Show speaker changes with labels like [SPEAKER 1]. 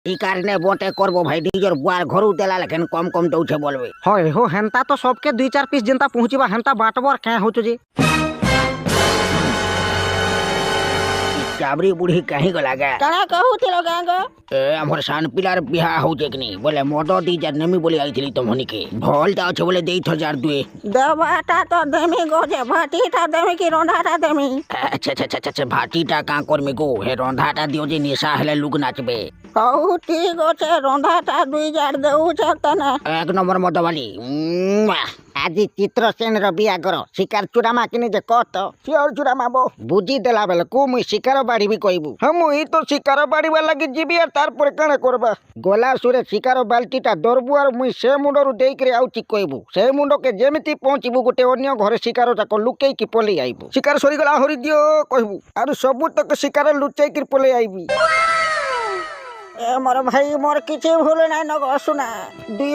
[SPEAKER 1] এই কারণে বটে করবো ভাই নিজের বুয়ার ঘরু দেলা লেখেন কম কম দৌছে বলবে
[SPEAKER 2] হয় হো হেনতা তো সবকে 2-4 পিস যেনতা পৌঁছিবা হেনতা বাঁটবর কে হচ্ছে যে
[SPEAKER 1] চাবরি বুড়ি কাহি গলা গা
[SPEAKER 3] কাଣା কହୁଥିଲ ଗାଁଗ
[SPEAKER 1] ଏ ଆମର ସାନ ପିଲାର ବିହା ହଉଛେ କି ନି ବୋଲେ ମଦ 2 ଜାର ନେମି ବୋଲି ଆଇଥିଲି ତମନିକେ ଭଲଟା ଅଛେ ବୋଲେ ଦେଇଥ ଜାର ଦୁଏ
[SPEAKER 3] ଦେବାଟା ତ ଦେମି ଗଜେ ଭାଟିଟା ଦେମି କି ରନ୍ଧାଟା ଦେମି
[SPEAKER 1] ଆଚ୍ଛା ଆଚ୍ଛା ଆଚ୍ଛା ଆଚ୍ଛା ଭାଟିଟା କାଁ କରମି ଗୋ ହେ ରନ୍ଧାଟା ଦିଅ ଯେ ନିଶା ହେଲେ ଲୁକ ନାଚବେ
[SPEAKER 3] ହଉ ଠିକ ଅଛେ ରନ୍ଧାଟା 2 ଜାର ଦେଉଛ ତନେ
[SPEAKER 1] ଏକ ନମ୍ବର ମଦ ବାଲି
[SPEAKER 2] ଆଜି ଚିତ୍ରସେନର ବିହାଘର ଶିକାର ଚୁରାମା କିନି ଯେ କହ ତ
[SPEAKER 1] ସିଓର ଚୁରାମା ବୋ
[SPEAKER 2] ବୁଝିଦେଲା ବେଳକୁ ମୁଇଁ ଶିକାର ବାড়িବି କହିବୁ
[SPEAKER 1] ହଁ ମୁଇଁ ତ ଶିକାର ବାଡ଼ିବା ଲାଗି ଯିବି ଆଉ ତାରପରେ କାଣା କରବା
[SPEAKER 2] ଗଲା ସୁରେ ଶିକାର ବାଲ୍ଟିଟା ଦରବୁ ଆଉ ମୁଇଁ ସେ ମୁଣ୍ଡରୁ ଦେଇକରି ଆଉଚି କହିବୁ ସେ ମୁଣ୍ଡକେ ଯେମିତି ପହଞ୍ଚିବୁ ଗୋଟେ ଅନ୍ୟ ଘରେ ଶିକାର ଯାକ ଲୁକେଇକି ପଲେଇ ଆଇବୁ
[SPEAKER 1] ଶିକାର ସରିଗଲା ହରି ଦିଅ କହିବୁ
[SPEAKER 2] ଆରୁ ସବୁ ତକ ଶିକାର ଲୁଚେଇକିରି ପଲେଇ ଆଇବି
[SPEAKER 3] ଏ ମୋର ଭାଇ ମୋର କିଛି ଭୁଲ ନାହିଁ ନ ଶୁଣା 2